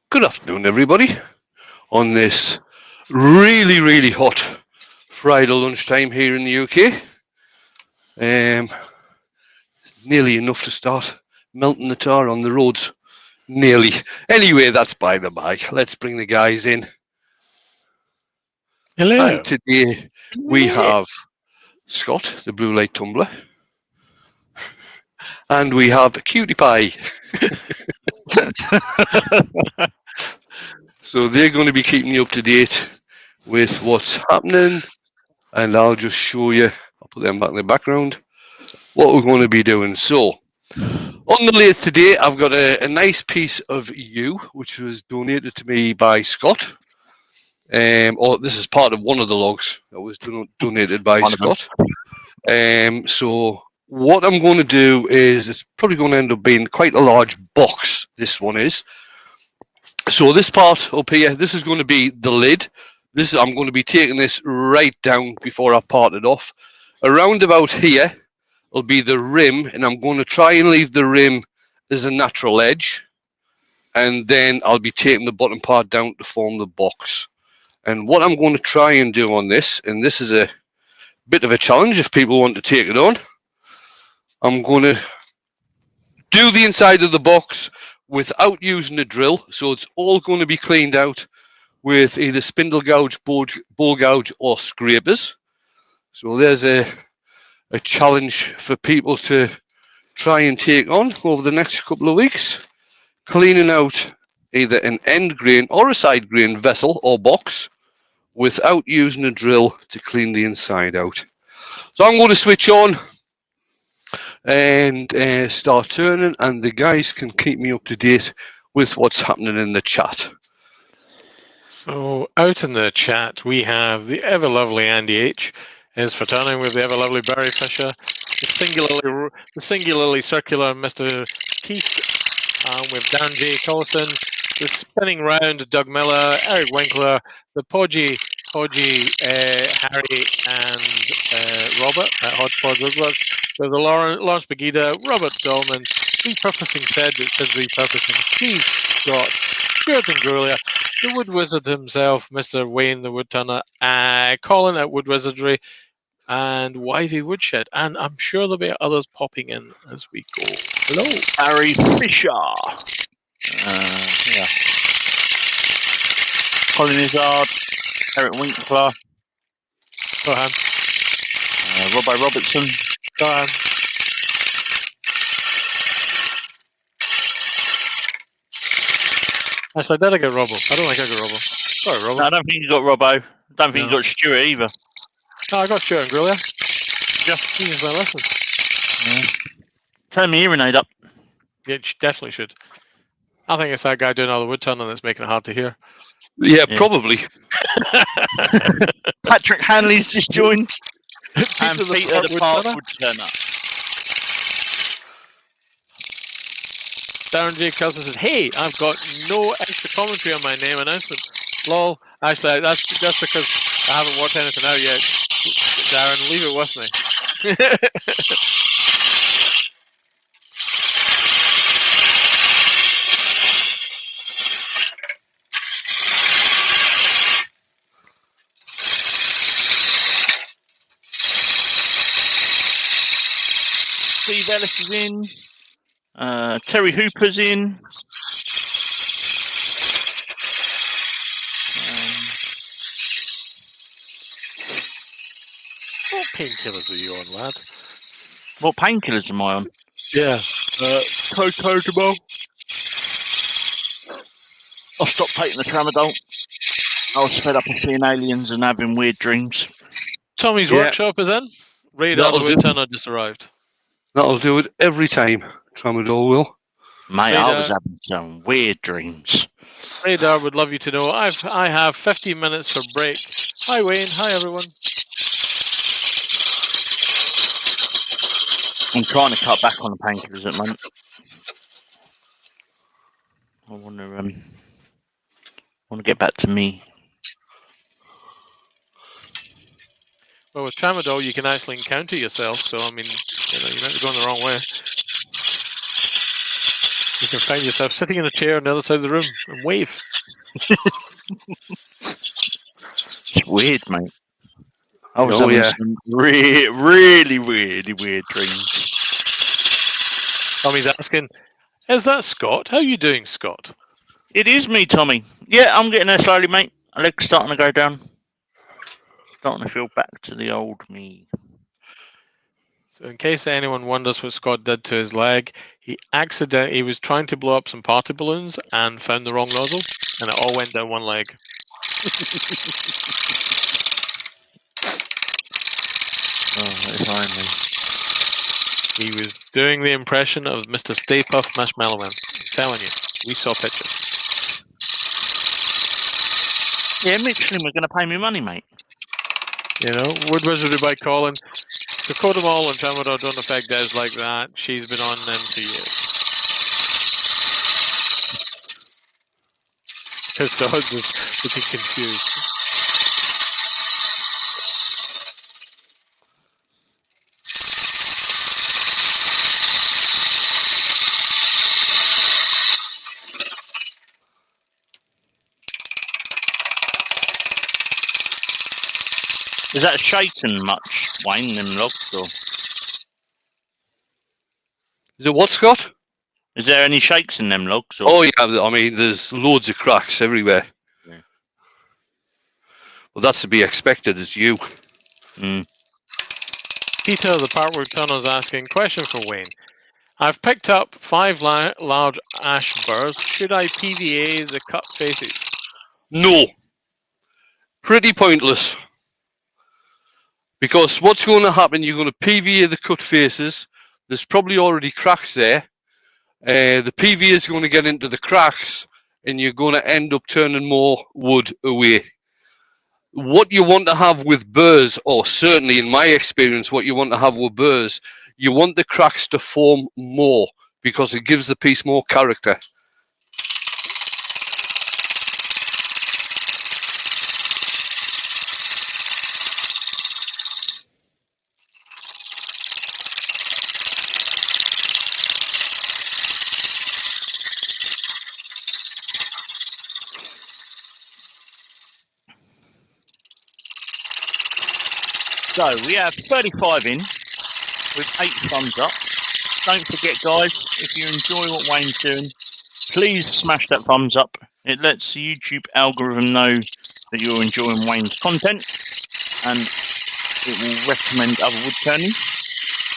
Good afternoon, everybody. On this really, really hot Friday lunchtime here in the UK, nearly enough to start melting the tar on the roads. Nearly. Anyway, that's by the by. Let's bring the guys in. Hello. And today we have Scott, the blue light tumbler, and we have Cutie Pie. So they're going to be keeping you up to date with what's happening, and I'll just show you. I'll put them back in the background. What we're going to be doing. So, on the lathe today, I've got a nice piece of yew, which was donated to me by Scott. Or this is part of one of the logs that was donated by Scott. So what I'm going to do is, it's probably going to end up being quite a large box, this one is. So this part up here, this is going to be the lid. I'm going to be taking this right down before I part it off. Around about here will be the rim, and I'm going to try and leave the rim as a natural edge. And then I'll be taking the bottom part down to form the box. And what I'm going to try and do on this, and this is a bit of a challenge if people want to take it on, I'm going to do the inside of the box without using a drill. So it's all going to be cleaned out with either spindle gouge, bowl gouge, or scrapers. So there's a challenge for people to try and take on over the next couple of weeks. Cleaning out either an end grain or a side grain vessel or box without using a drill to clean the inside out. So I'm going to switch on and start turning, and the guys can keep me up to date with what's happening in the chat. So out in the chat, we have the ever lovely Andy H. is for turning with the ever lovely Barry Fisher, the singularly circular Mr. Keith, with Dan J. Collison, the spinning round Doug Miller, Eric Winkler, the podgy Harry and Robert at Hodgepodge Woodworks, with the Lawrence Begida, Robert Dolman, repurposing said that says repurposing, Steve Scott, Stuart and Grulia, the Wood Wizard himself, Mr. Wayne the Woodturner, Colin at Wood Wizardry, and Wivey Woodshed. And I'm sure there'll be others popping in as we go. Hello, Barry Fisher. Yeah. Colin Izzard, Eric Winkler. Go ahead. Robbo Robertson. Go ahead. Actually, I did get Robbo. I don't think I got Robbo. Sorry, Robbo. No, I don't think you got Robbo. I don't think you got Stuart either. No, I got Stuart and Grulia. Yeah. He was my lesson. Turn my hearing aid up. Yeah, you definitely should. I think it's that guy doing all the wood turning that's making it hard to hear. Yeah, probably. Patrick Hanley's just joined. And Peter the Park Woodturner. Darren J. Cousins says, "Hey, I've got no extra commentary on my name announcement." Lol. Actually, that's just because I haven't watched anything out yet. Darren, leave it with me. Steve Ellis is in. Terry Hooper's in. What painkillers are you on, lad? What painkillers am I on? Yeah. Cocodamol. I stopped taking the tramadol. I was fed up of seeing aliens and having weird dreams. Tommy's workshop is in. Radar the Woodturner just arrived. That'll do it every time. Tramadol will. Mate, Radar. I was having some weird dreams. Radar would love you to know I have 15 minutes for break. Hi Wayne, hi everyone. I'm trying to cut back on the painkillers at the moment. I want to get back to me. Well, with tramadol, you can actually encounter yourself. So I mean, you might be going the wrong way. You can Find yourself sitting in a chair on the other side of the room and wave. It's weird, mate. I was Oh, having yeah. some really weird dreams. Tommy's asking, is that Scott? How are you doing, Scott? It is me, Tommy. Yeah, I'm getting there slowly, mate. My leg's starting to go down. Starting to feel back to the old me. So in case anyone wonders what Scott did to his leg, he was trying to blow up some party balloons and found the wrong nozzle, and it all went down one leg. He was doing the impression of Mr. Stay Puft Marshmallow Man. I'm telling you, we saw pictures. Yeah, Michelin were going to pay me money, mate. You know, Wood Wizardry by Colin. Dakota Mall and Tramadol don't affect Des like that. She's been on them for years. His dog was looking confused. Is that shaken much, Wayne, them logs? Or Is it what, Scott? is there any shakes in them logs? Or? Oh, yeah. I mean, there's loads of cracks everywhere. Yeah. Well, that's to be expected. It's you. Mm. Peter, the Parkwood Tunnel's asking, question for Wayne. I've picked up 5 large ash burrs. Should I PVA the cut faces? No. Pretty pointless. Because what's going to happen, you're going to PVA the cut faces. There's probably already cracks there. The PVA is going to get into the cracks and you're going to end up turning more wood away. What you want to have with burrs, or certainly in my experience, what you want to have with burrs, you want the cracks to form more because it gives the piece more character. So we have 35 in with 8 thumbs up. Don't forget, guys, if you enjoy what Wayne's doing, please smash that thumbs up. It lets the YouTube algorithm know that you're enjoying Wayne's content, and it will recommend other wood turning.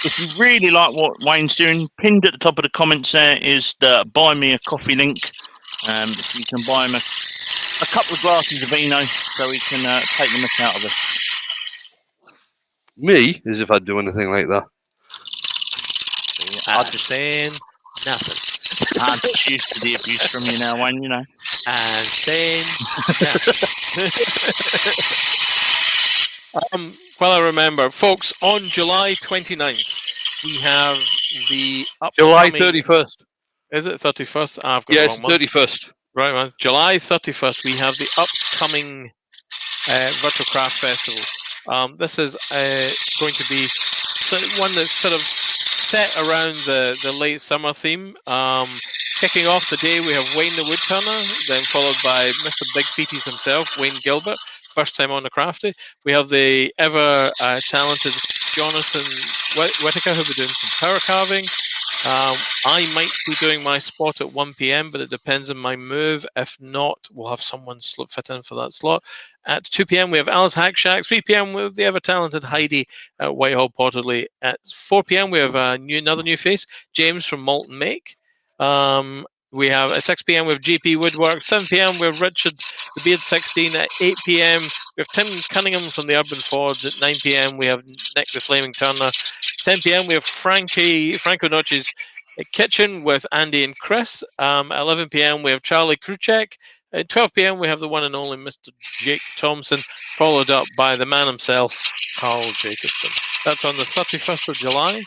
If you really like what Wayne's doing, pinned at the top of the comments there is the Buy Me a Coffee link. So you can buy him a couple of glasses of vino so he can take the mick out of us. Me, as if I'd do anything like that. I'm just saying nothing. I'm just used to the abuse from you now, Wayne, you know. And saying nothing. Well, I remember, folks, on July 29th, we have the July upcoming... 31st. Is it 31st? I've got Yes, the wrong month. 31st. Right, man. July 31st, we have the upcoming Virtual Craft Festival. This is going to be one that's sort of set around the late summer theme. Kicking off the day, we have Wayne the Woodturner, then followed by Mr. Big Feeties himself, Wayne Gilbert, first time on the Crafty. We have the ever talented Jonathan Whitaker, who'll be doing some power carving. I might be doing my spot at 1 p.m, but it depends on my move. If not, we'll have someone fit in for that slot. At 2 p.m, we have Alice Hackshack. 3 p.m, we have the ever-talented Heidi at Whitehall Potterley. At 4 p.m, we have another new face, James from Molten Make. We have at 6 p.m, we have GP Woodwork. 7 p.m, we have Richard, the Beard 16. At 8 p.m, we have Tim Cunningham from the Urban Forge. At 9 p.m, we have Nick the Flaming Turner. 10 p.m, we have Franco Notch's Kitchen with Andy and Chris. At 11 p.m, we have Charlie Kruchek. At 12 p.m, we have the one and only Mr. Jake Thompson, followed up by the man himself, Carl Jacobson. That's on the 31st of July.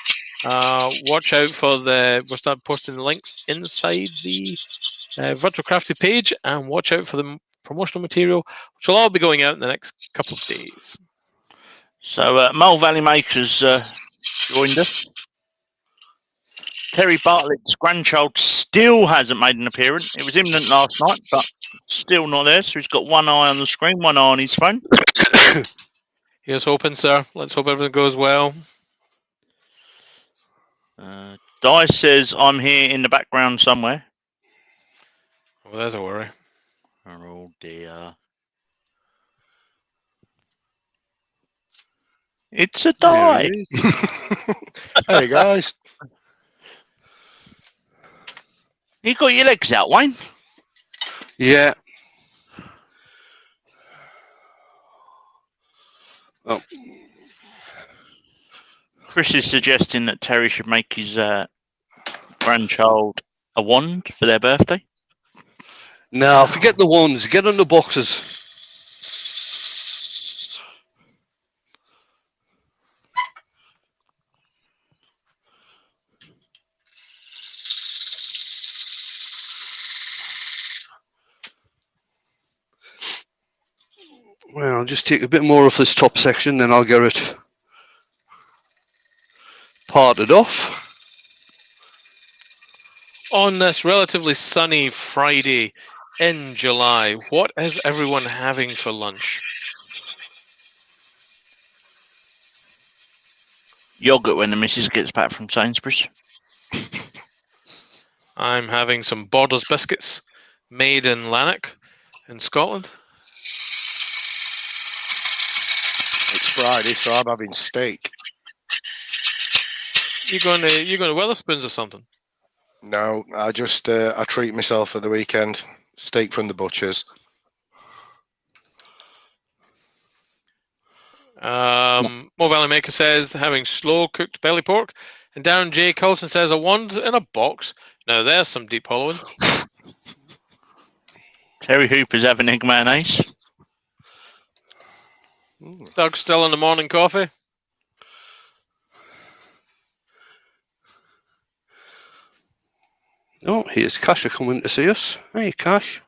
Watch out for we'll start posting the links inside the Virtual Crafty page, and watch out for the promotional material, which will all be going out in the next couple of days. So, Mole Valley Makers joined us. Terry Bartlett's grandchild still hasn't made an appearance. It was imminent last night, but still not there. So he's got one eye on the screen, one eye on his phone. Here's hoping, sir. Let's hope everything goes well. Dice says, I'm here in the background somewhere. Oh, there's a worry. Oh, dear. It's a die. Hey, guys. You got your legs out, Wayne? Yeah. Oh. Chris is suggesting that Terry should make his grandchild a wand for their birthday. Now, forget the ones. Get on the boxes. Well, I'll just take a bit more of this top section, then I'll get it parted off. On this relatively sunny Friday in July, what is everyone having for lunch? Yogurt when the missus gets back from Sainsbury's. I'm having some Borders biscuits made in Lanark in Scotland. It's Friday, so I'm having steak. You going to Wetherspoons or something? No, I just I treat myself for the weekend. Steak from the butchers. Mo Valley Maker says having slow cooked belly pork, and Darren J. Coulson says a wand in a box. Now there's some deep hollowing. Terry Hooper's having egg mayonnaise. Doug's still in the morning coffee. Oh, here's Kasha coming to see us. Hey, Cash.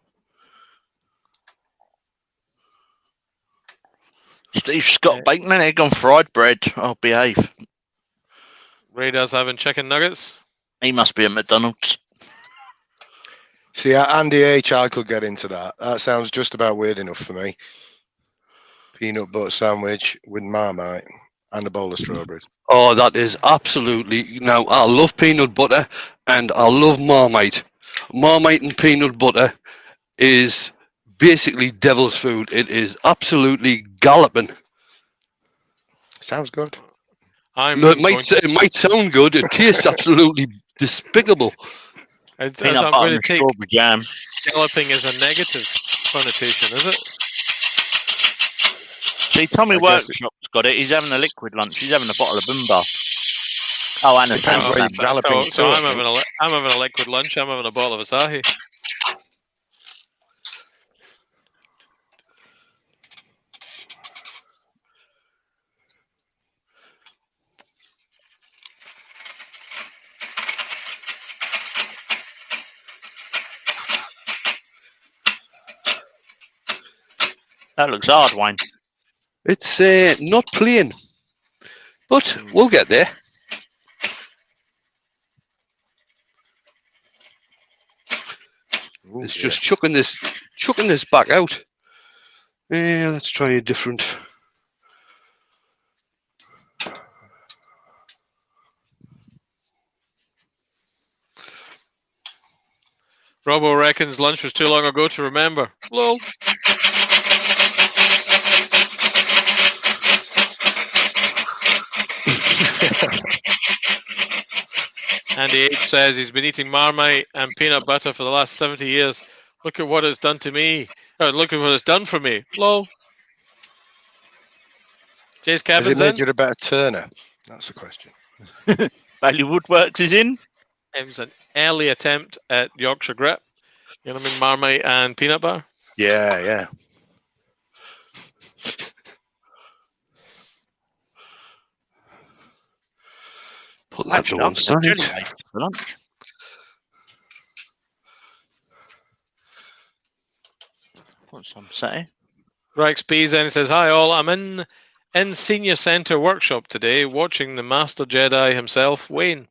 Steve's got bacon and egg on fried bread. I'll behave. Radar's having chicken nuggets. He must be at McDonald's. See, Andy H, I could get into that. That sounds just about weird enough for me. Peanut butter sandwich with Marmite and a bowl of strawberries. Oh, that is absolutely... Now, I love peanut butter and I love Marmite. Marmite and peanut butter is basically devil's food. It is absolutely galloping. Sounds good. No, it might sound good. It tastes absolutely despicable. I'm Peanut butter going to and take strawberry jam. galloping as a negative connotation, is it? See, Tommy I guess Workshop's got it. He's having a liquid lunch. He's having a bottle of Bimba. Oh, and a Depends Sandwich. where you're galloping So to, I I'm think. having a liquid lunch. I'm having a bottle of Asahi. That looks hard, Wayne. It's not plain, but we'll get there. Ooh, It's just chucking this back out. Yeah, let's try a different. Robbo reckons lunch was too long ago to remember. Lol. Andy H says he's been eating Marmite and peanut butter for the last 70 years. Look at what it's done to me. Look at what it's done for me. Lol. Jace Has it Cabin's made in. you a better turner? That's the question. Valley Woodworks is in. It was an early attempt at Yorkshire Grit. You know what I mean? Marmite and peanut butter. Yeah, yeah. Put that to Actually, one I've got jelly side. bases for lunch. Put some say. Rex B's in and says, hi all, I'm in Senior Centre Workshop today watching the Master Jedi himself, Wayne.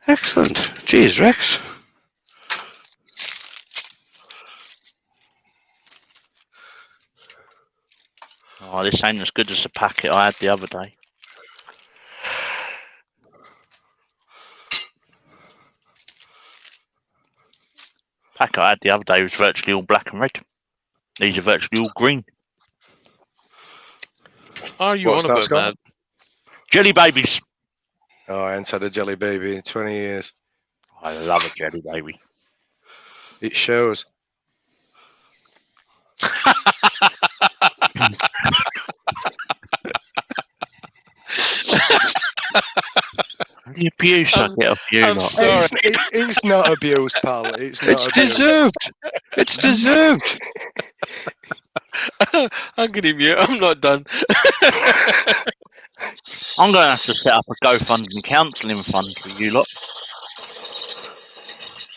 Excellent. Jeez, Rex. Oh, this ain't as good as the packet I had the other day. Packet I had the other day was virtually all black and red. These are virtually all green. Are you What's on that, about Scott? that? Jelly babies. Oh, I ain't had a jelly baby in 20 years. I love a jelly baby. It shows. The abuse I get off you I'm lot. sorry. It's not abuse, pal. It's not It's abuse. deserved. It's deserved. I'm going to mute. I'm not done. I'm going to have to set up a GoFundMe counselling fund for you lot.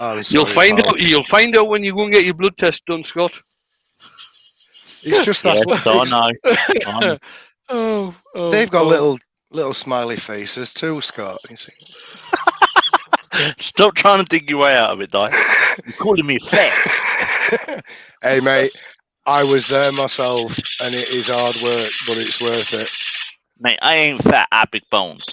I'm You'll sorry, find pal. out. You'll find out when you go and get your blood test done, Scott. It's just that Yes, I know. I know. Oh, they've got little smiley faces too, Scott. You see. Stop trying to dig your way out of it, Di. You're calling me fat. Hey, mate, I was there myself, and it is hard work, but it's worth it. Mate, I ain't fat, I big bones.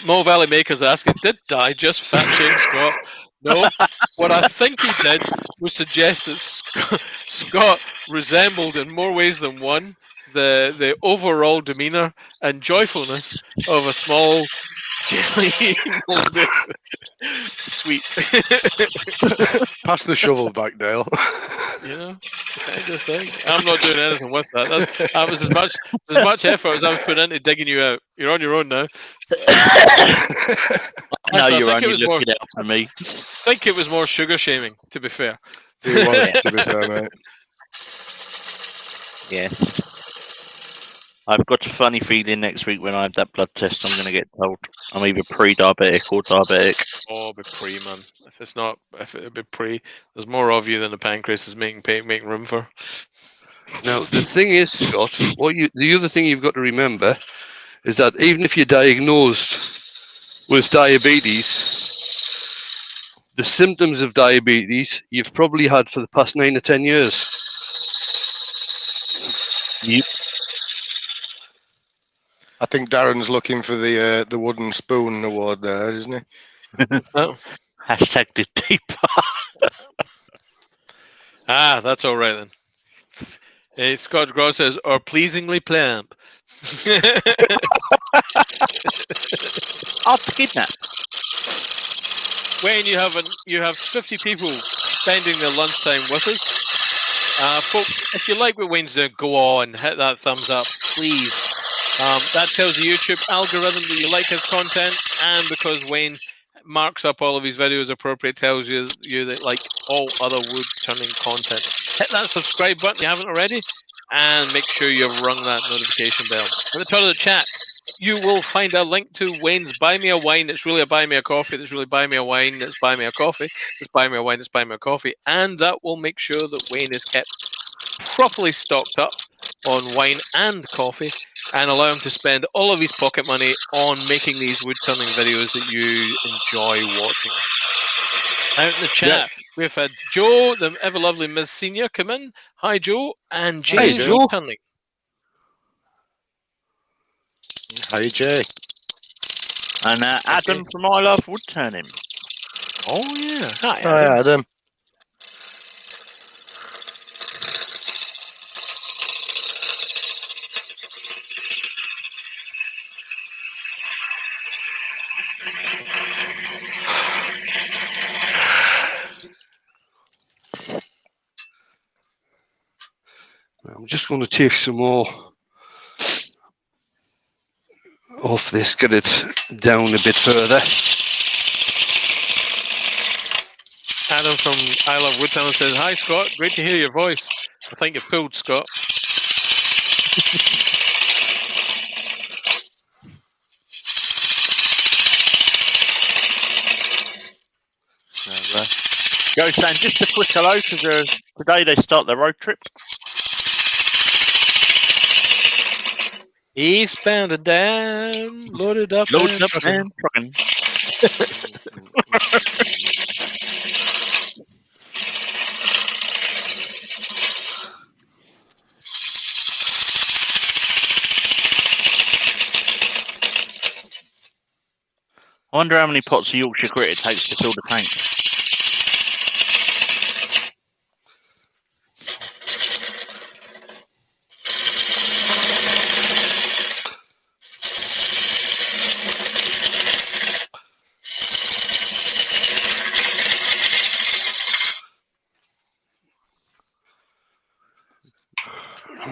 Mo Valley Maker's asking, did Di just fat shame Scott? No. What I think he did was suggest that Scott resembled in more ways than one the overall demeanour and joyfulness of a small jelly molded sweet. Pass the shovel back, Dale. You know, kind of thing. I'm not doing anything with that. That was as much effort as I was putting into digging you out. You're on your own now. No, Actually, I you're think only it was more- looking out for me. I think it was more sugar shaming, to be fair. It was, to be fair, mate. Yeah. I've got a funny feeling next week when I have that blood test, I'm going to get told I'm either pre-diabetic or diabetic. Oh, it'll be pre, man. If it'll be pre, there's more of you than the pancreas is making room for. Now the thing is, Scott, the other thing you've got to remember is that even if you're diagnosed with diabetes, the symptoms of diabetes you've probably had for the past 9 or 10 years. Yep. I think Darren's looking for the wooden spoon award there, isn't he? Oh. Hashtag dig deeper. That's all right then. Hey, Scott Gross says, or pleasingly plump. I'll kidnap. Wayne, you have 50 people spending their lunchtime with us. Folks, if you like what Wayne's doing, go on, hit that thumbs up, please. That tells the YouTube algorithm that you like his content, and because Wayne marks up all of his videos appropriate, tells you that like all other wood turning content. Hit that subscribe button if you haven't already, and make sure you've rung that notification bell. At the top of the chat, you will find a link to Wayne's Buy Me a Wine. It's really a Buy Me a Coffee. It's really Buy Me a Wine. It's Buy Me a Coffee. It's Buy Me a Wine. It's Buy Me a Coffee. And that will make sure that Wayne is kept properly stocked up on wine and coffee, and allow him to spend all of his pocket money on making these wood turning videos that you enjoy watching. Out in the chat, we've had Joe, the ever lovely Ms. Senior, come in. Hi, Joe. And Jay, Joe. wood turning. Hi, Jay. And Adam from I Love Wood Turning. Oh, yeah. Hi, Hi, Adam. I'm just going to take some more off this, get it down a bit further. Adam from I Love Wood Turning says, hi, Scott. Great to hear your voice. I think you've pulled, Scott. Go, Stan, just a quick hello, because today they start their road trip. Eastbound and down, loaded up Load and up trucking. and trucking. I wonder how many pots of Yorkshire grit it takes to fill the tank.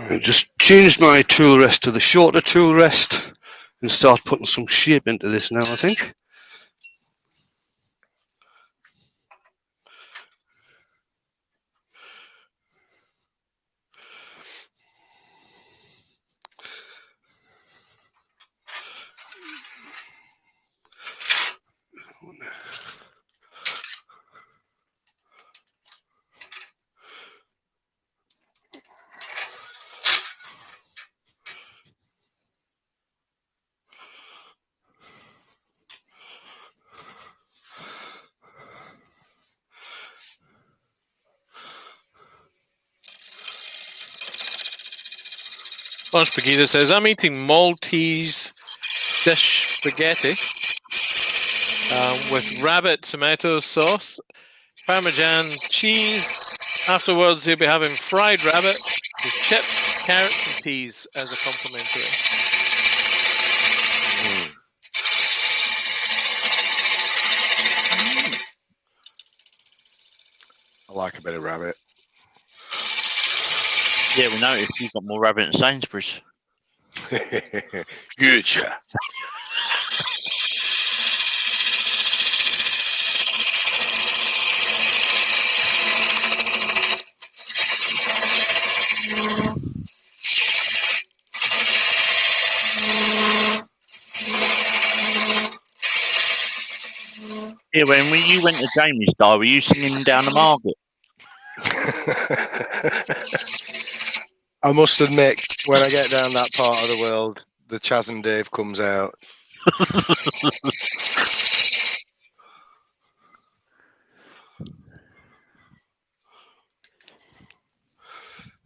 I just changed my tool rest to the shorter tool rest and start putting some shape into this now, I think. Lunch Pegida says, I'm eating Maltese dish spaghetti with rabbit tomato sauce, Parmesan cheese. Afterwards, you'll be having fried rabbit with chips, carrots, and peas as a complimentary. I like a bit of rabbit. Yeah, we noticed you've got more rabbit than Sainsbury's. Good, yeah. Yeah, when you went to Jamie's Day, were you singing down the market? I must admit, when I get down that part of the world, the Chas and Dave comes out.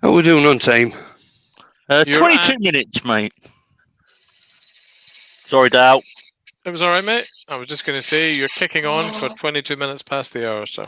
How are we doing on time? You're 22 minutes, mate. Sorry, Dale. It was all right, mate. I was just going to say you're kicking on for 22 minutes past the hour, so.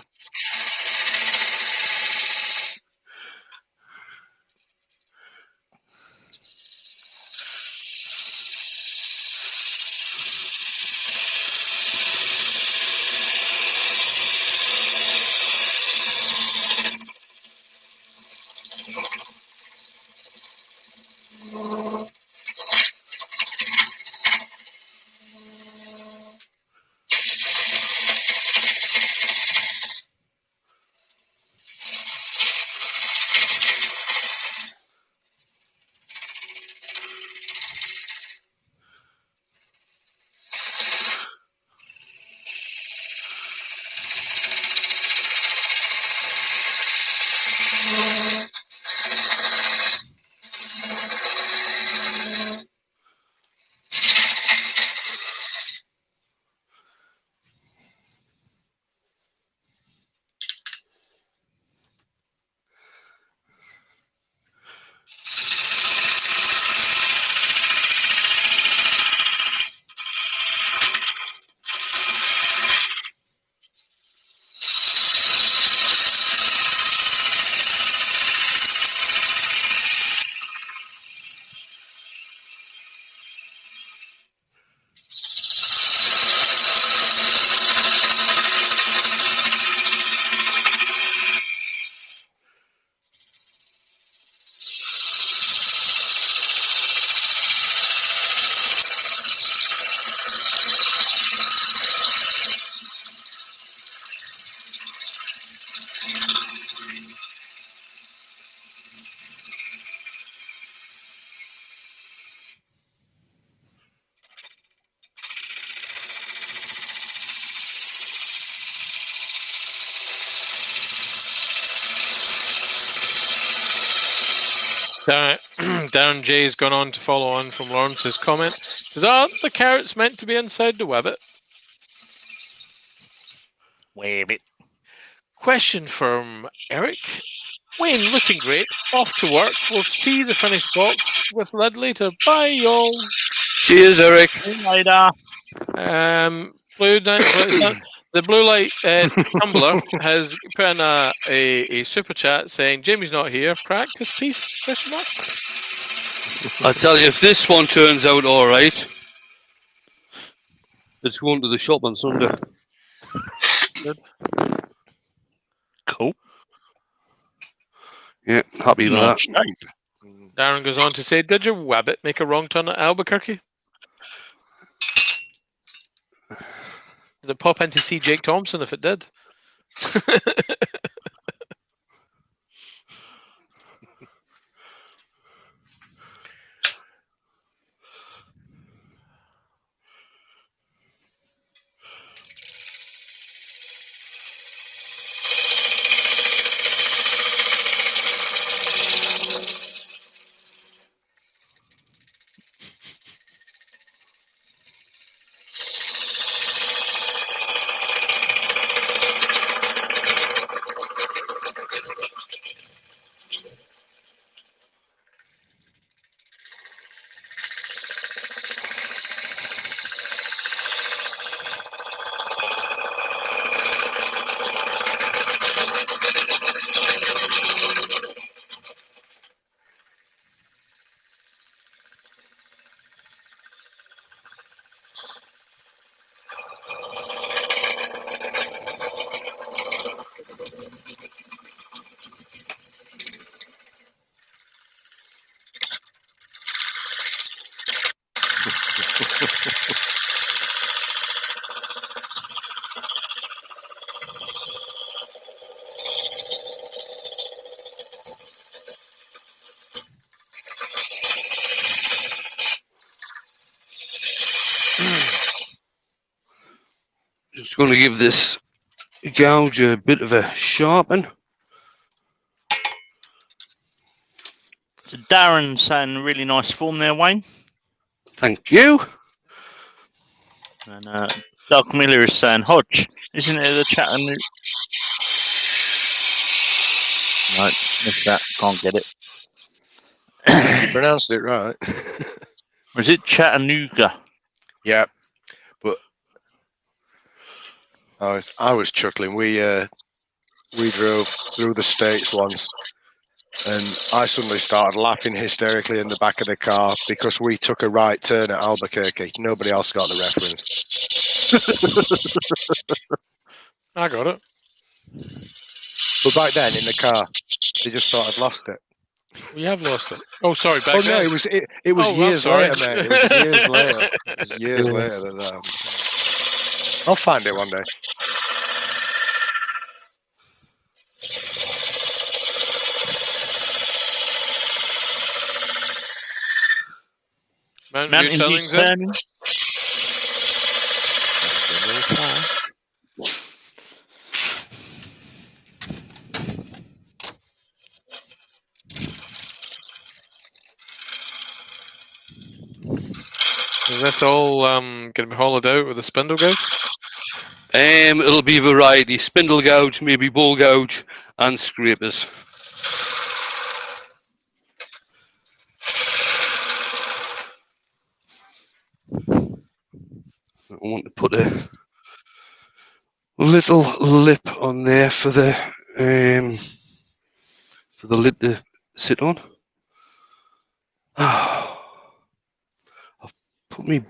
Darren J's gone on to follow on from Lawrence's comment. Says, are the carrots meant to be inside the wabbit? Wave it. Question from Eric. Wayne, looking great. Off to work. We'll see the finished box with lid later. Bye, y'all. Cheers, Eric. See you later. The blue light tumbler has put in a super chat saying Jamie's not here. Practice piece? Question mark. I tell you, if this one turns out all right, it's going to the shop on Sunday. Good. Cool. Yeah, happy with that. Nice shape. Darren goes on to say, did your wabbit make a wrong turn at Albuquerque? Did it pop in to see Jake Thompson if it did? Just going to give this gouge a bit of a sharpen. So Darren's saying really nice form there, Wayne. Thank you. And Doug Miller is saying, Hodge, isn't it the Chattanooga? No, missed that. Can't get it. You pronounced it right. Or is it Chattanooga? Yeah, but I was chuckling. We drove through the States once, and I suddenly started laughing hysterically in the back of the car because we took a right turn at Albuquerque. Nobody else got the reference. I got it. But back then in the car, they just sort of lost it. We have lost it. Oh, sorry. Back Oh then. no, it was Oh, I'm years sorry. later, mate. It was years later. It was years later that I'll find it one day. Mountain View Mountain View Tillington. turning. Is this all going to be hollowed out with a spindle gouge? It'll be variety: spindle gouge, maybe ball gouge, and scrapers. I want to put a little lip on there for the lid to sit on. I've put my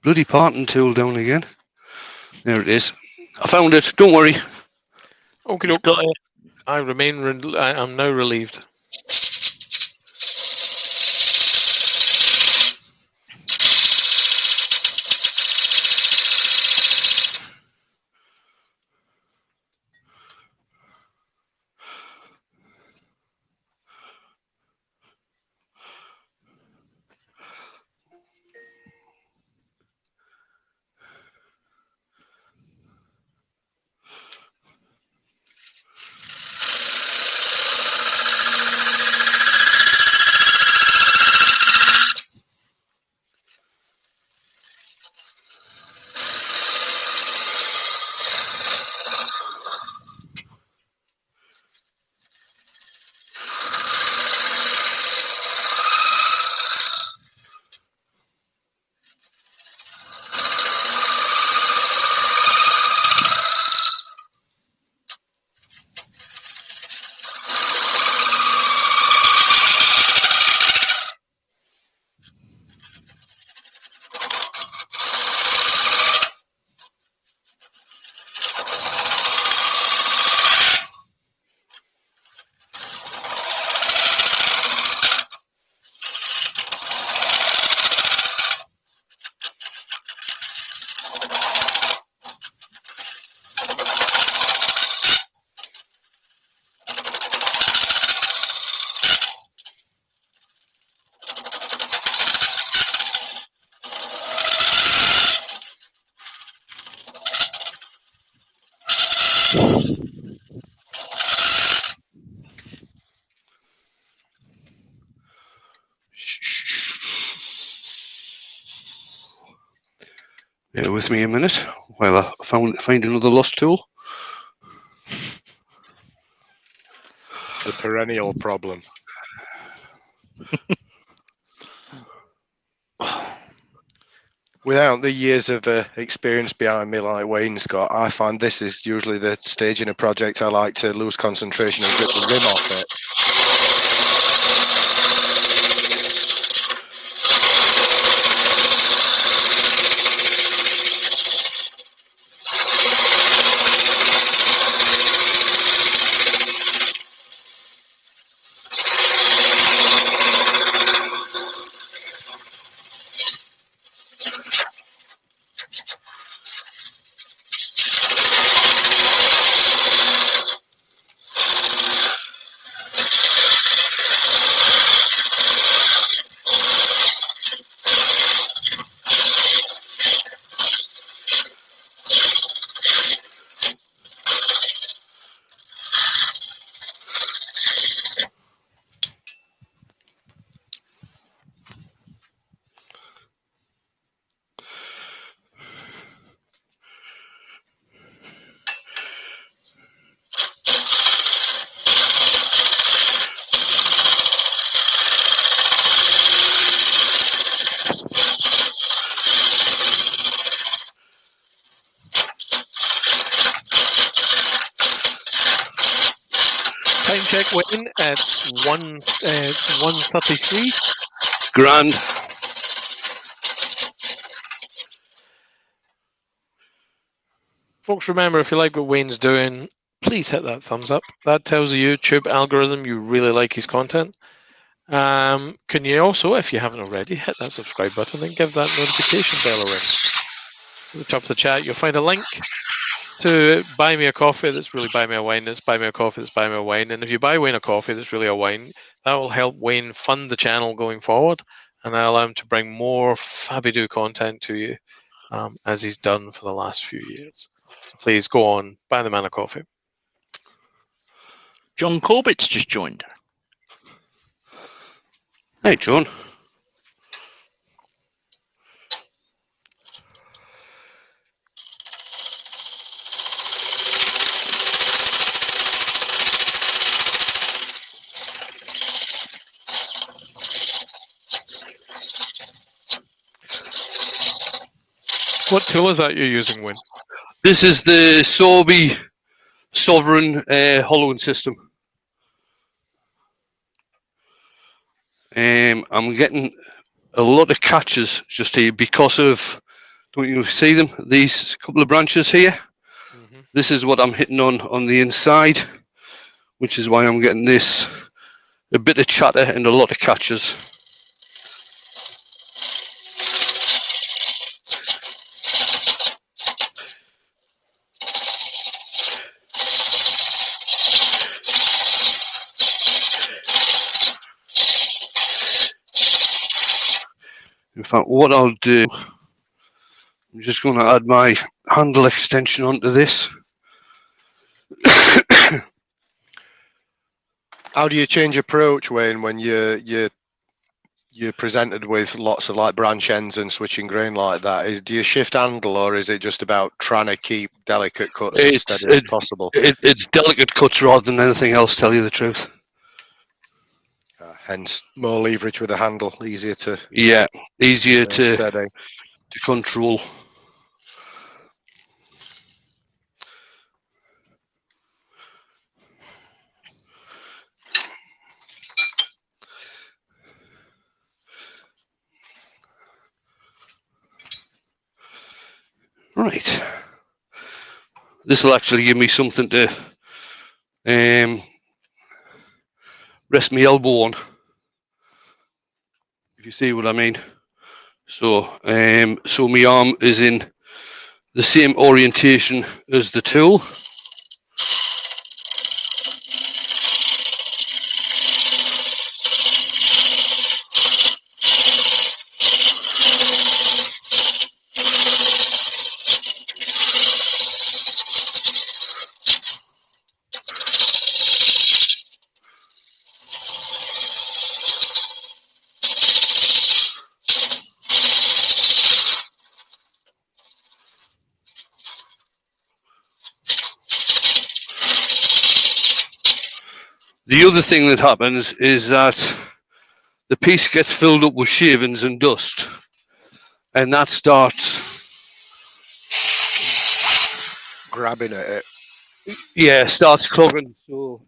bloody parting tool down again. There it is. I found it. Don't worry. Okay, He's got it. I remain. I'm now relieved. Bear with me a minute while I find another lost tool. The perennial problem. Without the years of experience behind me like Wayne's got, I find this is usually the stage in a project I like to lose concentration and rip the rim off it. Time check, Wayne, at 1:33. Grand. Folks, remember, if you like what Wayne's doing, please hit that thumbs up. That tells the YouTube algorithm you really like his content. Can you also, if you haven't already, hit that subscribe button and give that notification bell a ring. At the top of the chat, you'll find a link to buy me a coffee that's really buy me a wine, that's buy me a coffee that's buy me a wine. And if you buy Wayne a coffee that's really a wine, that will help Wayne fund the channel going forward and allow him to bring more Fabidoo content to you as he's done for the last few years. So please go on, buy the man a coffee. John Corbett's just joined. Hey, John. What tool is that you're using, Wayne? This is the Sorby Sovereign hollowing system. I'm getting a lot of catches just here because of, don't you see them? These couple of branches here. Mm-hmm. This is what I'm hitting on the inside, which is why I'm getting this, a bit of chatter and a lot of catches. In fact, what I'll do, I'm just going to add my handle extension onto this. How do you change approach, Wayne, when you're presented with lots of like branch ends and switching grain like that? Do you shift handle, or is it just about trying to keep delicate cuts as steady as possible? It's delicate cuts rather than anything else, tell you the truth. Hence, more leverage with a handle, easier to easier to steady. To control. Right. This will actually give me something to rest my elbow on, if you see what I mean. So, so my arm is in the same orientation as the tool. The other thing that happens is that the piece gets filled up with shavings and dust, and that starts, Grabbing at it. starts clogging. So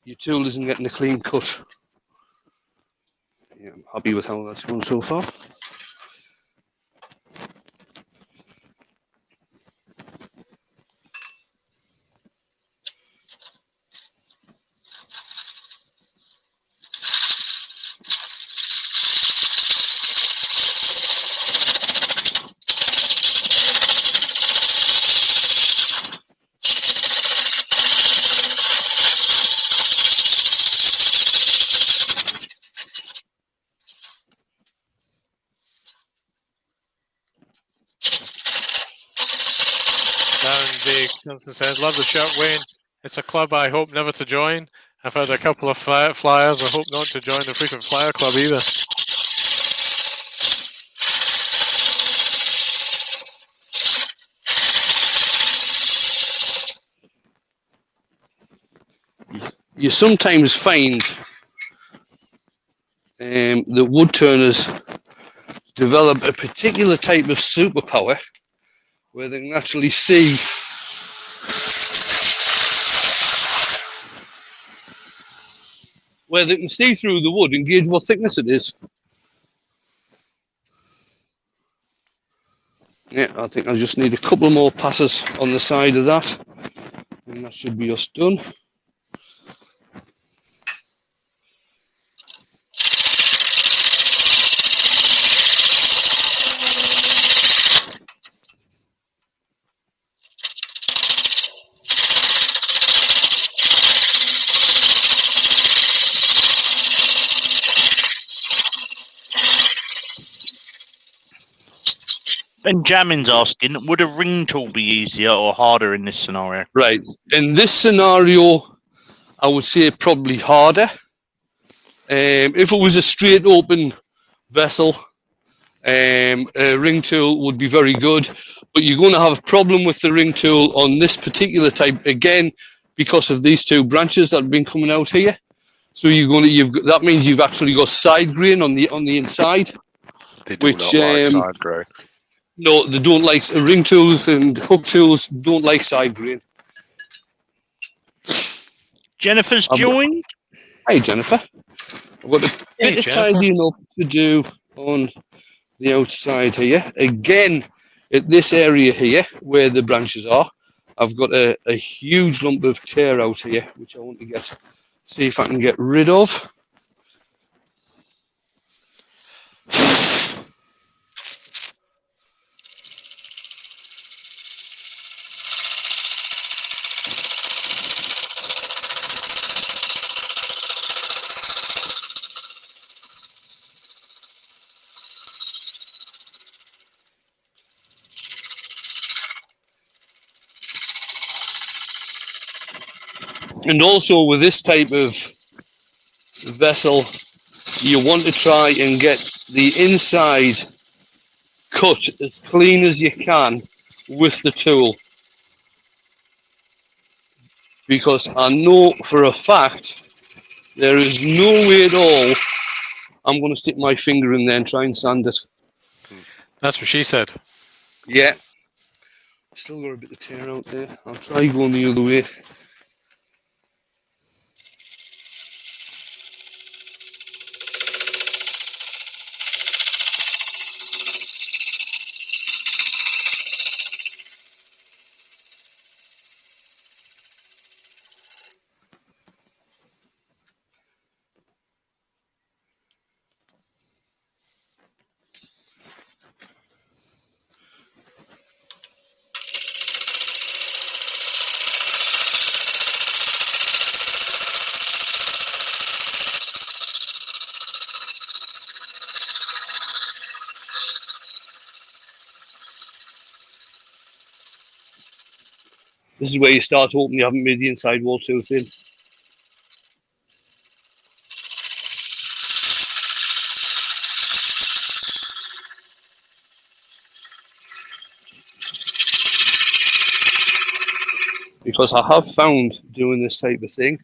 your tool isn't getting a clean cut. Yeah, I'm happy with how that's gone so far. Johnson says, love the shirt, Wayne. It's a club I hope never to join. I've had a couple of flyers. I hope not to join the frequent flyer club either. You sometimes find that wood turners develop a particular type of superpower where they can actually see through the wood and gauge what thickness it is. Yeah, I think I just need a couple more passes on the side of that, and that should be us done. Benjamin's asking, would a ring tool be easier or harder in this scenario? Right. In this scenario, I would say probably harder. If it was a straight open vessel, a ring tool would be very good, but you're going to have a problem with the ring tool on this particular type again because of these two branches that have been coming out here. So that means you've actually got side grain on the inside. They do not like side grain. No, they don't like ring tools, and hook tools don't like side grain. Jennifer's joined. Hey, Jennifer. I've got a bit of tidying up to do on the outside here. Again, at this area here, where the branches are, I've got a huge lump of tear out here, which I want to see if I can get rid of. And also with this type of vessel, you want to try and get the inside cut as clean as you can with the tool. Because I know for a fact there is no way at all I'm going to stick my finger in there and try and sand it. That's what she said. Yeah. Still got a bit of tear out there. I'll try going the other way. This is where you start hoping you haven't made the inside wall too thin. because I have found doing this type of thing,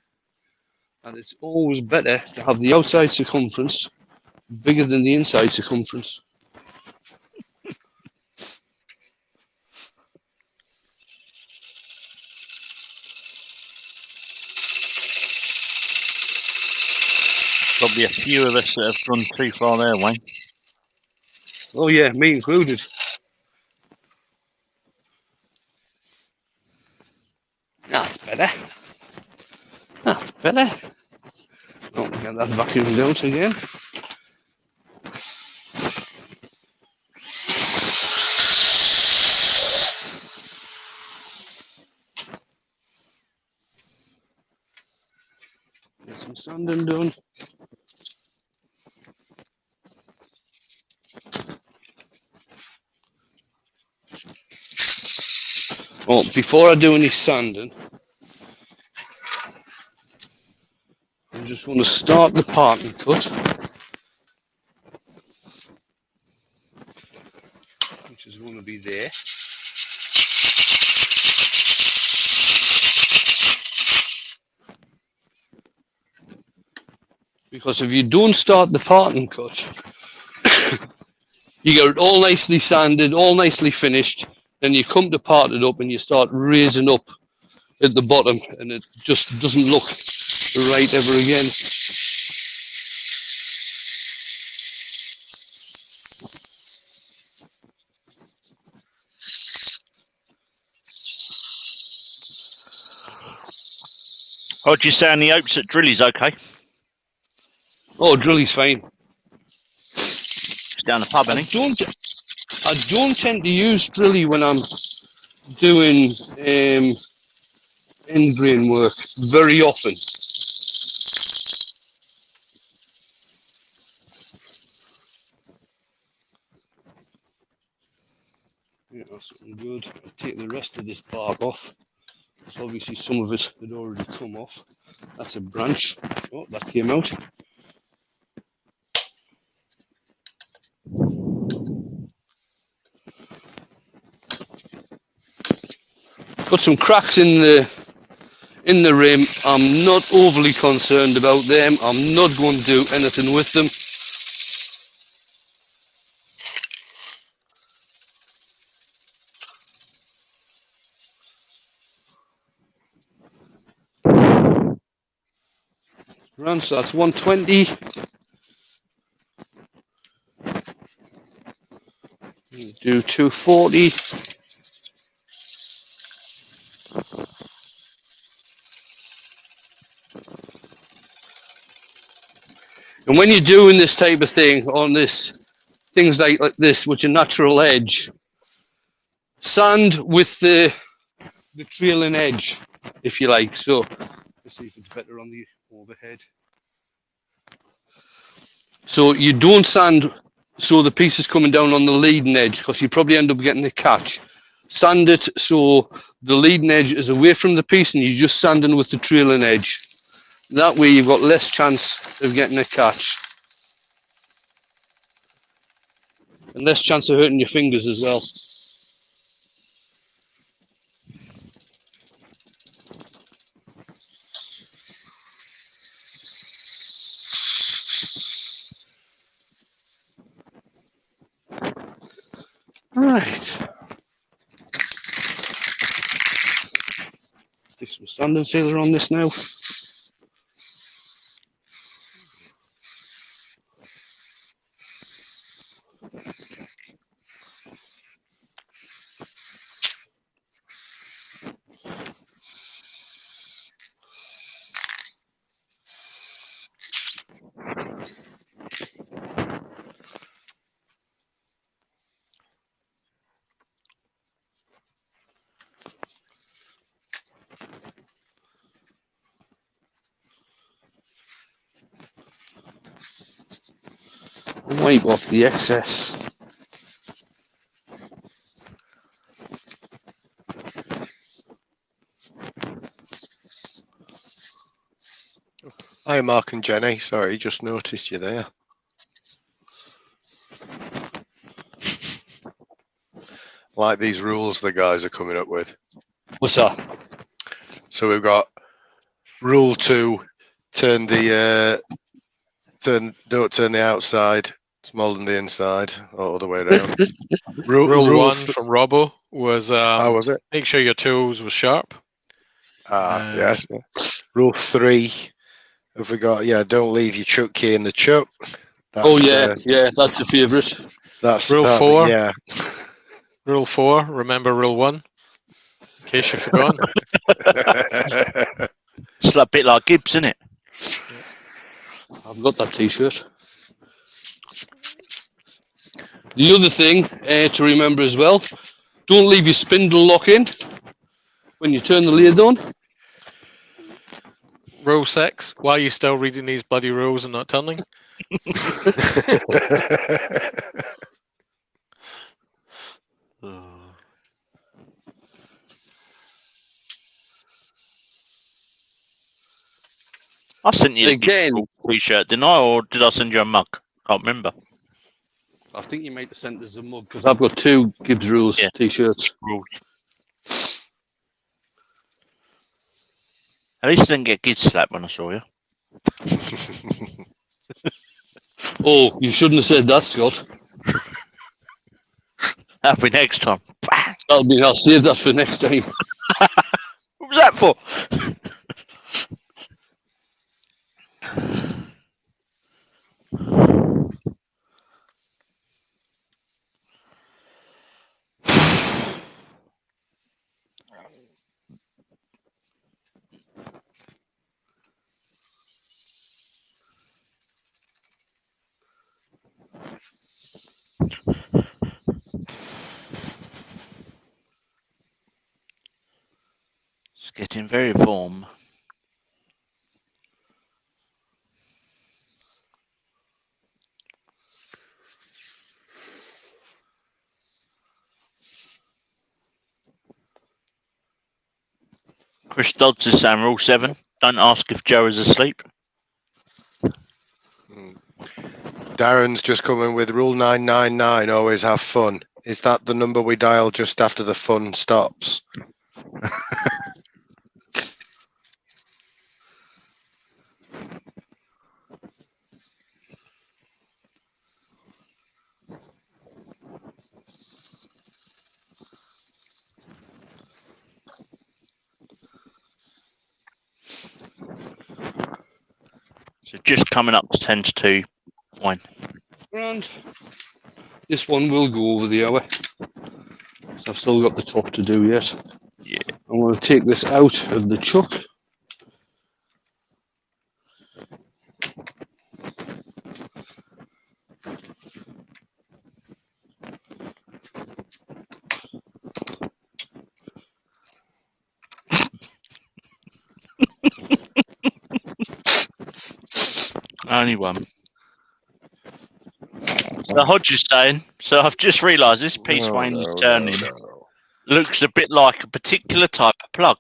and it's always better to have the outside circumference bigger than the inside circumference. Probably a few of us that have gone too far their way. Oh yeah, me included. That's better. That's better. Oh, get that vacuumed out again. Get some sanding done. Oh, before I do any sanding, I just want to start the parting cut, which is going to be there. Because if you don't start the parting cut, you get it all nicely sanded, all nicely finished, then you come to part it up and you start raising up at the bottom, and it just doesn't look right ever again. What'd you say on the hopes that Drilly's okay? Oh, Drilly's fine. He's down the pub, I isn't he? don't tend to use Drilly when I'm doing end grain work very often. Yeah, that's looking good. I'll take the rest of this bark off. So obviously some of it had already come off. That's a branch. Oh, that came out. Got some cracks in the rim. I'm not overly concerned about them. I'm not going to do anything with them. Right, so that's 120. Do 240. And when you're doing this type of thing on this, things like this, which are natural edge, sand with the trailing edge, if you like. So let's see if it's better on the overhead. So you don't sand so the piece is coming down on the leading edge, because you probably end up getting a catch. Sand it so the leading edge is away from the piece and you're just sanding with the trailing edge. That way you've got less chance of getting a catch. And less chance of hurting your fingers as well. Right. Stick some sanding sealer on this now. Wipe off the excess. Hi, Mark and Jenny. Sorry, just noticed you there. Like these rules the guys are coming up with. What's that? So we've got rule 2: don't turn the outside smaller than the inside, or other way around. Rule 1 th- from Robbo was how was it? make sure your tools were sharp. Yes. Rule 3. Have we got? Yeah, don't leave your chuck key in the chuck. That's, that's a favourite. That's Rule 4. Yeah. Rule 4. Remember rule 1, in case you've forgotten. It's a bit like Gibbs, isn't it? I've got that T-shirt. The other thing to remember as well: don't leave your spindle lock in when you turn the lathe on. Rule 6. Why are you still reading these bloody rules and not turning? I sent you Again. the T-shirt, didn't I? Or did I send you a mug? Can't remember. I think you might have sent us a mug because I've got 2 Gibbs Rules Yeah. T-shirts. Rules. At least I didn't get Gibbs slapped when I saw you. Oh, you shouldn't have said that, Scott. That'll be next time. Bang! I'll save that for next time. What was that for? It's getting very warm. Chris Dodds is saying rule 7. Don't ask if Joe is asleep. Darren's just come in with rule 999. Always have fun. Is that the number we dial just after the fun stops? So just coming up to 10 to 2 wine. And this one will go over the hour. So I've still got the top to do yet. Yeah. I'm going to take this out of the chuck. Only one. So Hodge is saying, so I've just realised this piece Wayne is turning looks a bit like a particular type of plug.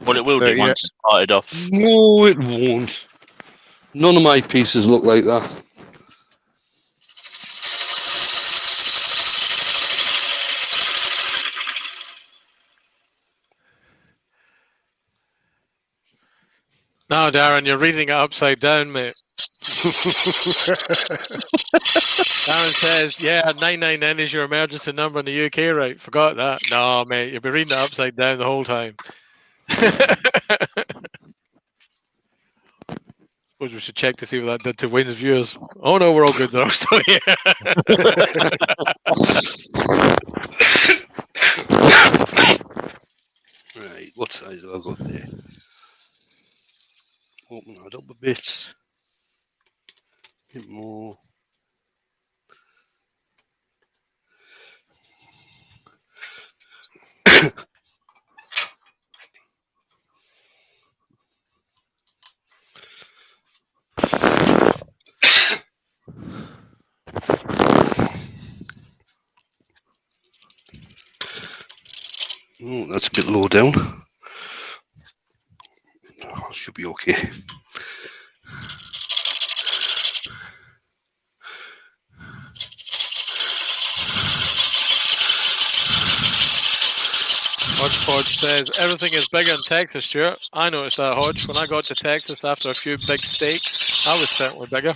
Well, it will do once it's started off. No, it won't. None of my pieces look like that. No, Darren, you're reading it upside down, mate. Darren says, yeah, 999 is your emergency number in the UK, right? Forgot that. No, mate, you'll be reading it upside down the whole time. Suppose we should check to see what that did to Wayne's viewers. Oh no, we're all good. They're all still here. Right, what size have I got there? Open that up a bit. A bit more. Oh, that's a bit low down. Oh, should be okay. Hodgepodge says everything is bigger in Texas, Stuart. I noticed that, Hodge. When I got to Texas after a few big steaks, I was certainly bigger.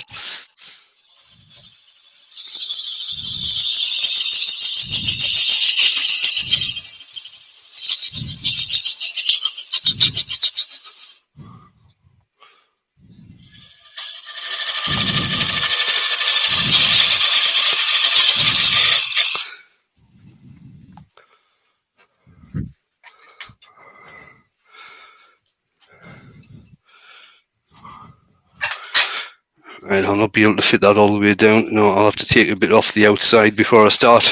Right, I'll not be able to fit that all the way down. No, I'll have to take a bit off the outside before I start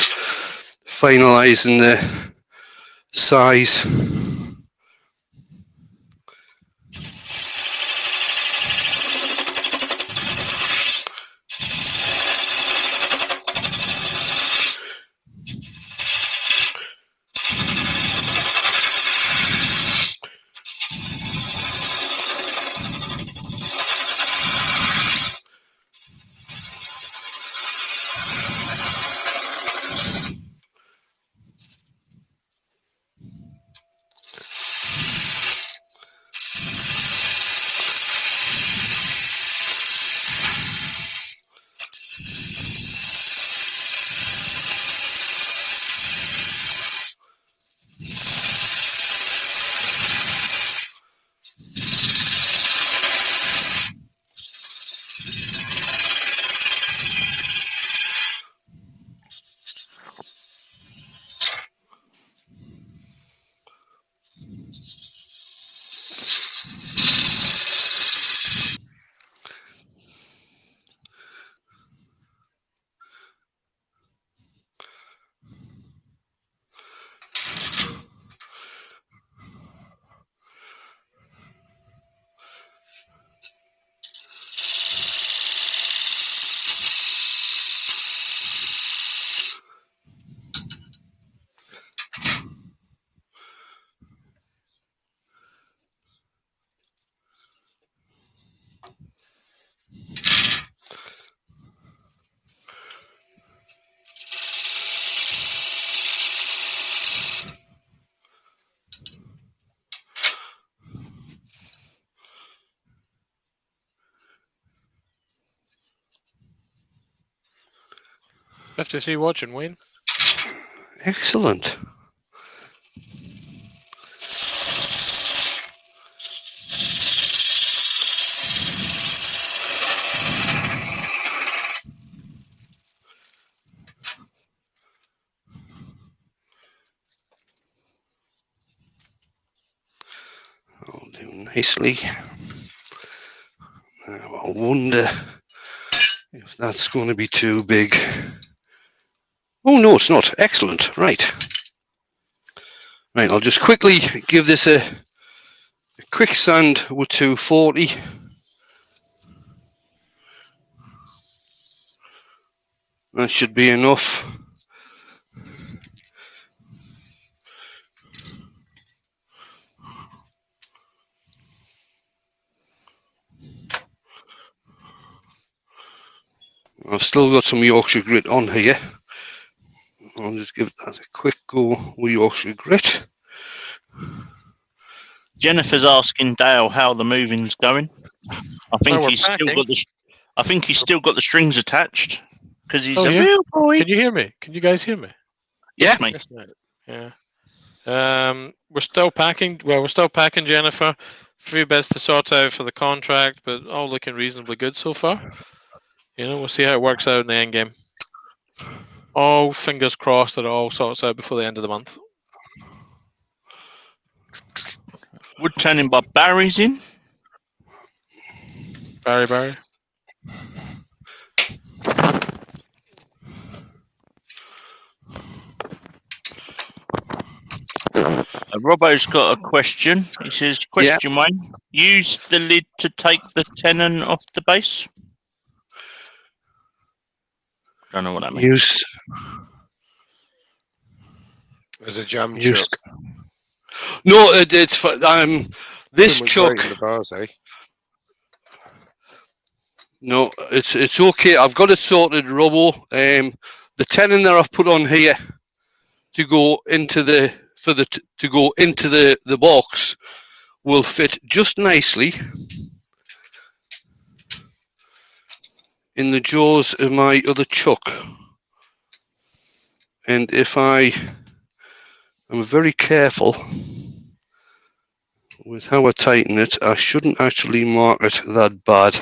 finalising the size. .53 watching, Wayne. Excellent. I'll do nicely. Now, I wonder if that's going to be too big. Oh, no, it's not. Excellent. Right. Right, I'll just quickly give this a quick sand with 240. That should be enough. I've still got some Yorkshire grit on here. I'll just give that a quick go with Yorkshire grit. Jennifer's asking Dale how the moving's going. I think we're he's still packing. got the. I think he's still got the strings attached because he's Oh, a yeah? real boy. Can you hear me? Can you guys hear me? Yes, mate. Yes, mate. Yeah. We're still packing. Well, we're still packing, Jennifer. Few bits to sort out for the contract, but all looking reasonably good so far. You know, we'll see how it works out in the end game. All fingers crossed that it all sorts out before the end of the month. Wood turning by Barry's in. Barry. Robbo's got a question. He says, question Wayne, use the lid to take the tenon off the base? Don't know what that means. Use As a jam Use- chuck. No, it's for this Someone's chuck. breaking the bars, eh? No, it's okay. I've got it sorted, Robbo. The tenon that I've put on here to go into the for to go into the box will fit just nicely in the jaws of my other chuck. And if I am very careful with how I tighten it, I shouldn't actually mark it that bad.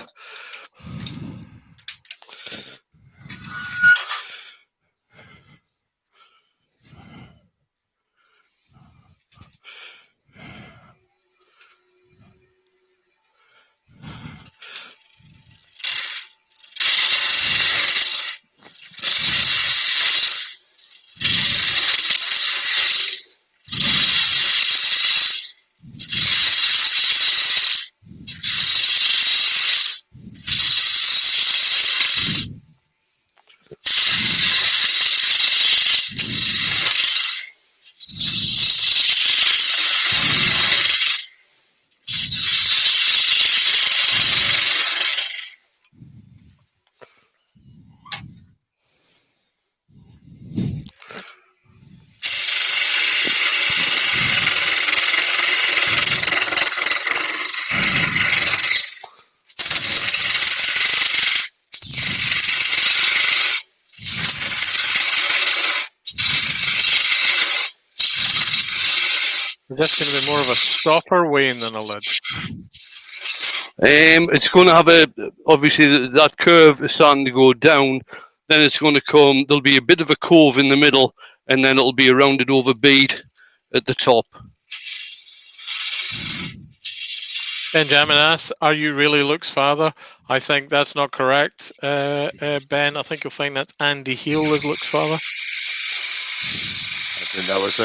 Is this going to be more of a stopper, Wayne, than a lid? It's going to have obviously that curve is starting to go down. Then it's going to come. There'll be a bit of a cove in the middle, and then it'll be a rounded over bead at the top. Benjamin asks, "Are you really Luke's father?" I think that's not correct, Ben. I think you'll find that's Andy Heal is Luke's father. I think that was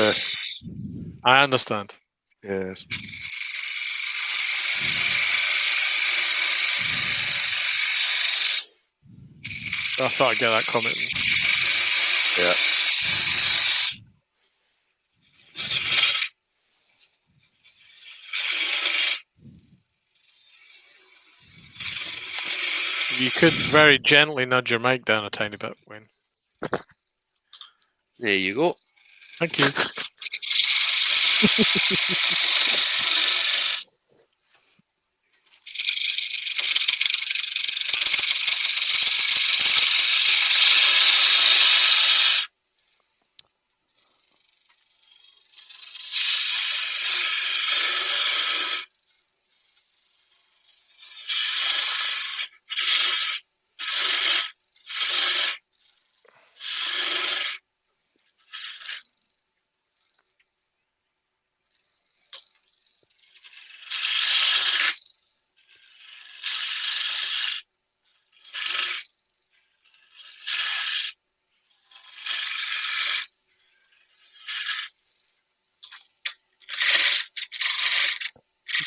I understand. yes. I thought I'd get that comment. Yeah. You could very gently nudge your mic down a tiny bit, Wayne. There you go. Thank you.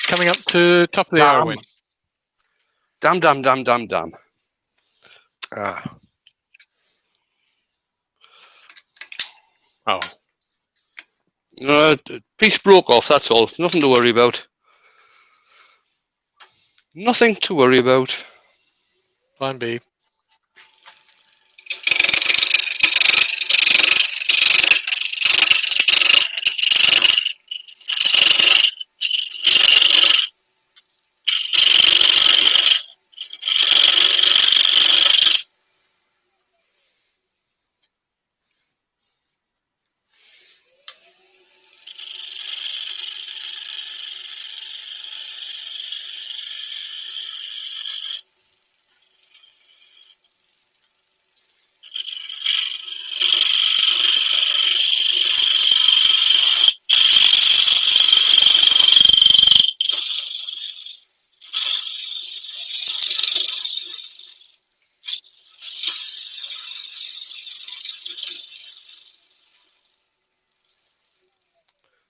Coming up to top of the hour, Wayne. Damn. Ah. Oh. Piece broke off, that's all. Nothing to worry about. Nothing to worry about. Plan B.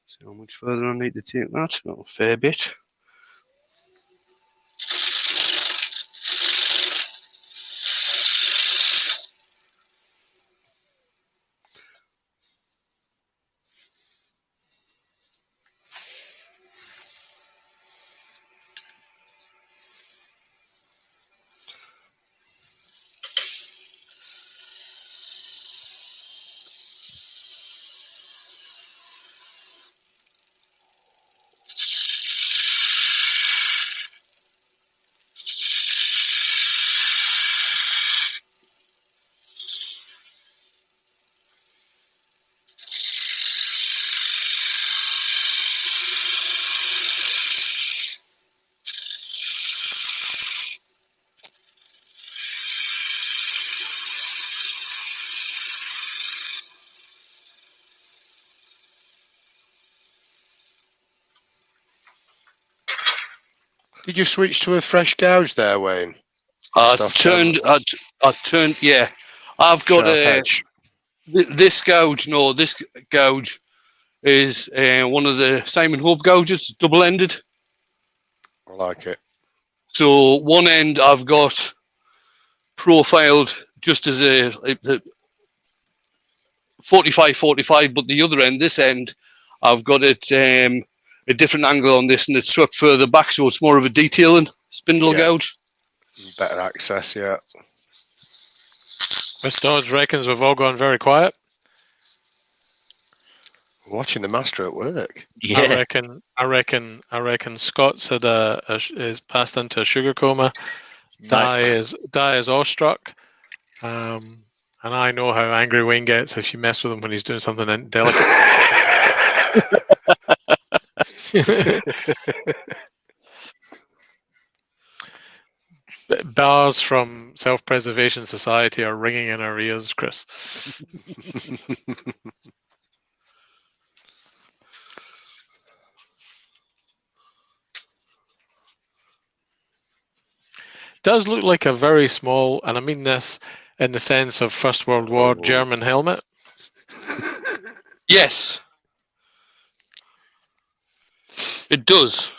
See how much further I need to take that? Not a fair bit. Did you switch to a fresh gouge there, Wayne? I Soft turned. I turned. Yeah, I've got sharp a. edge. This gouge. No, this gouge is one of the Simon Hope gouges, double-ended. I like it. So one end I've got profiled just as a 45-45, but the other end, this end, I've got it a different angle on this, and it's swept further back, so it's more of a detailing spindle Yeah. gouge. Better access, yeah. Miss Dodge reckons we've all gone very quiet. Watching the master at work. Yeah. I reckon Scott's had is passed into a sugar coma. Di is awestruck. And I know how angry Wayne gets if you mess with him when he's doing something delicate. Bars from Self-Preservation Society are ringing in our ears, Chris. Does look like a very small, and I mean this in the sense of First World War German helmet. Yes, it does.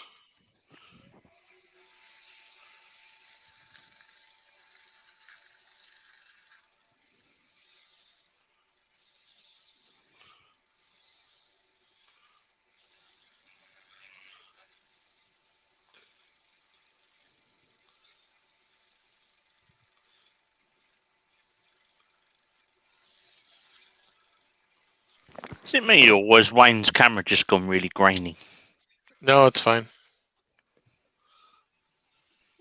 Is it me or was Wayne's camera just gone really grainy? No, it's fine.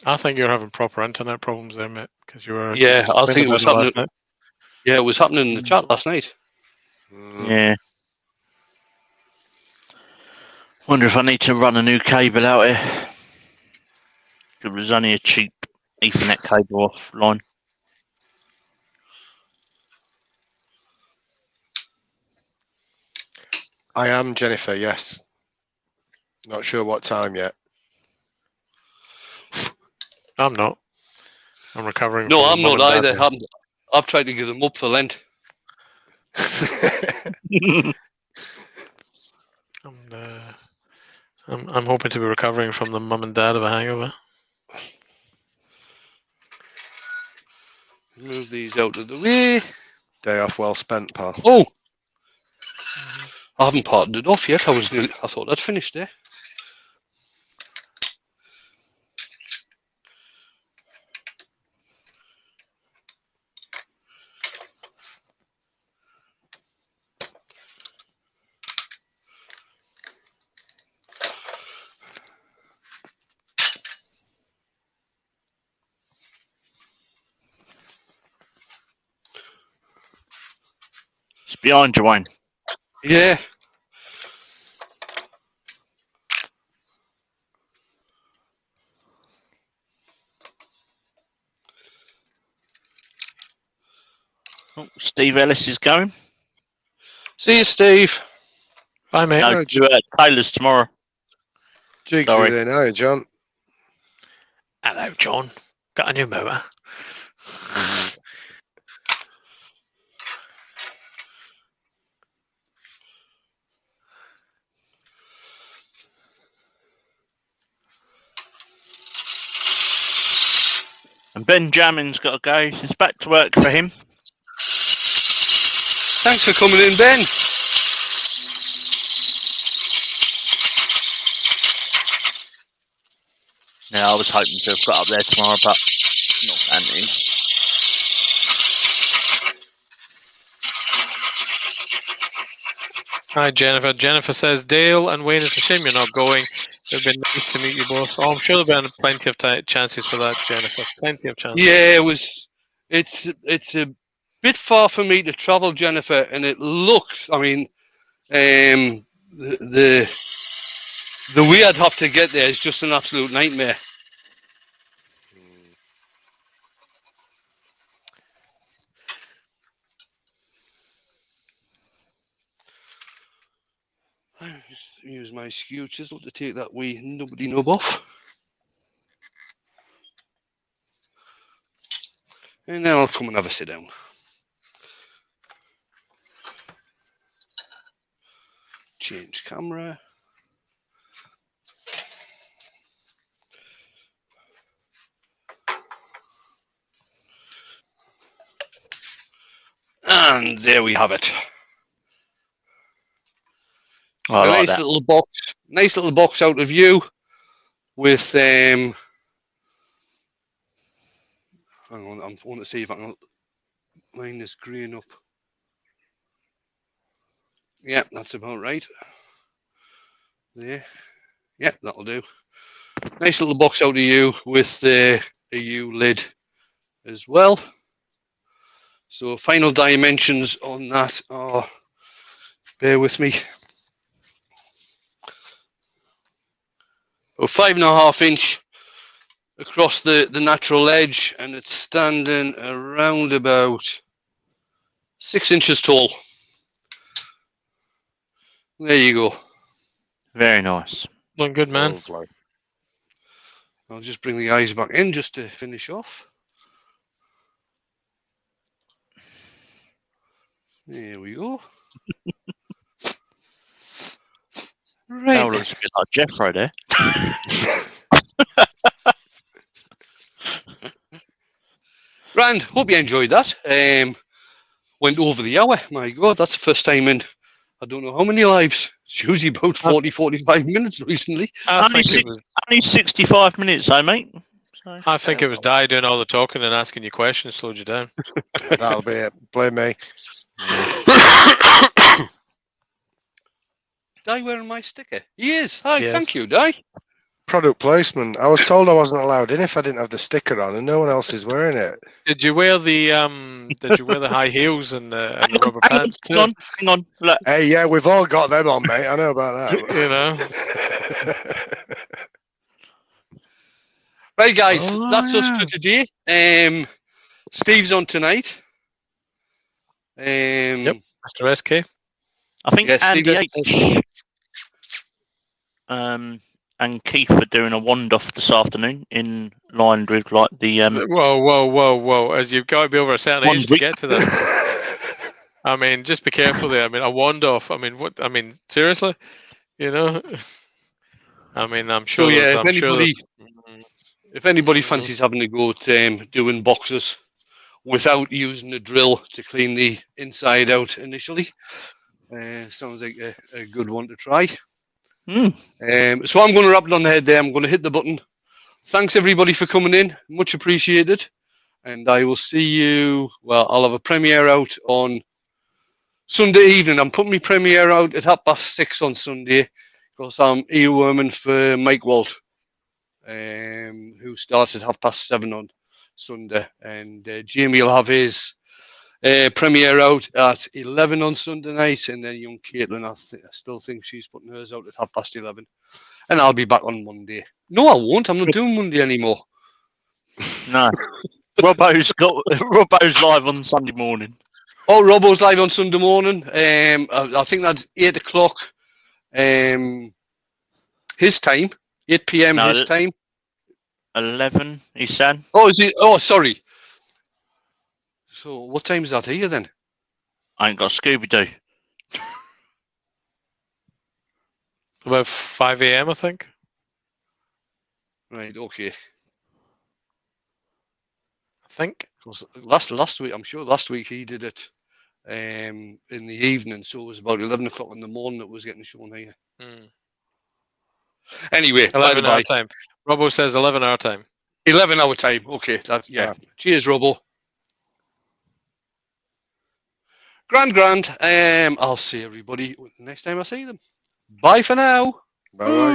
I think you're having proper internet problems there, mate, because you were. Yeah, I think it was happening. last night. Yeah, it was happening in the chat last night. Yeah. Wonder if I need to run a new cable out here. It was only a cheap Ethernet cable offline. I am, Jennifer, yes. Not sure what time yet. I'm not. I'm recovering. No, from I'm Mum not and either. Dad. I've tried to give them up for Lent. I'm hoping to be recovering from the mum and dad of a hangover. Move these out of the way. Day off well spent, pal. Oh, I haven't parted it off yet. I thought I'd finished there. It's behind you, Wayne. Yeah. Oh, Steve Ellis is going. See you, Steve. Bye, mate. No, Taylor's tomorrow. Jigs Sorry. is in. Hiya, John. Hello, John. Got a new motor. And Benjamin's got to go. It's back to work for him. Thanks for coming in, Ben. Yeah, I was hoping to have got up there tomorrow, but not happening. Hi, Jennifer. Jennifer says, Dale and Wayne, it's a shame you're not going. It would have been nice to meet you both. Oh, I'm sure there'll be plenty of chances for that, Jennifer. Plenty of chances. Yeah, it was. It's a bit far for me to travel, Jennifer, and it looks. I mean, the way I'd have to get there is just an absolute nightmare. I just use my skew chisel to take that wee nobody knob off. And then I'll come and have a sit down. Change camera. And there we have it. Oh, I a like nice that. little box. Nice little box out of view with hang on, I want to see if I can line this green up. Yeah, that's about right. There. Yeah, that'll do. Nice little box out of you with a U lid as well. So final dimensions on that are, bear with me, 5.5 inch across the natural edge, and it's standing around about 6 inches tall. There you go. Very nice. Looking good, man. Lovely. I'll just bring the eyes back in just to finish off. There we go. Right. That looks a bit like Jeffro there. Rand, hope you enjoyed that. Went over the hour. My God, that's the first time in I don't know how many lives. It's usually about 40, 45 minutes recently. I Only think it was. Only 65 minutes, though, mate. So, I think it was Di doing all the talking and asking you questions slowed you down. That'll be it. Blame me. Di wearing my sticker? He is. Hi, Yes. thank you, Di. Product placement. I was told I wasn't allowed in if I didn't have the sticker on, and no one else is wearing it. Did you wear the high heels and the rubber pants too? hang on. Look, Hey, yeah, we've all got them on, mate. I know about You know. that. Right, guys, Oh, that's us yeah. for today. Steve's on tonight. Yep. Mr. SK. I think Yes, Andy Steve, H. And Keith are doing a wand-off this afternoon in line with like the Whoa! As you've got to be over a certain One age to week. get to that. I mean, just be careful there. I mean, a wand off. I mean, what? I mean, seriously, you know. I mean, I'm sure. So, yeah, there's- if anybody fancies having a go at doing boxes without using a drill to clean the inside out initially, sounds like a good one to try. So I'm going to wrap it on the head there. I'm going to hit the button. Thanks everybody for coming in. Much appreciated. And I will see you. Well, I'll have a premiere out on Sunday evening. I'm putting my premiere out at 6:30 on Sunday because I'm earworming for Mike Walt, who starts at 7:30 on Sunday. And Jamie will have his premiere out at 11 on Sunday night, and then young Caitlin, I still think she's putting hers out at 11:30, and I'll be back on Monday. No, I won't. I'm not doing Monday anymore. No. Robbo's live on Sunday morning. Oh, Robbo's live on Sunday morning. I think that's 8 o'clock. His time, 8 p.m. No, his time. 11, he said. Oh, is it? Oh, sorry. So, what time is that here then? I ain't got Scooby Doo. About 5 a.m. I think. Right. Okay. I think. 'Cause last week, I'm sure last week he did it in the evening, so it was about 11 o'clock in the morning that was getting shown here. Anyway, by the 11 hour by, time. Robbo says 11 hour time. 11 hour time. Okay, that's yeah. Cheers, Robbo. Grand. I'll see everybody next time I see them. Bye for now. Bye-bye.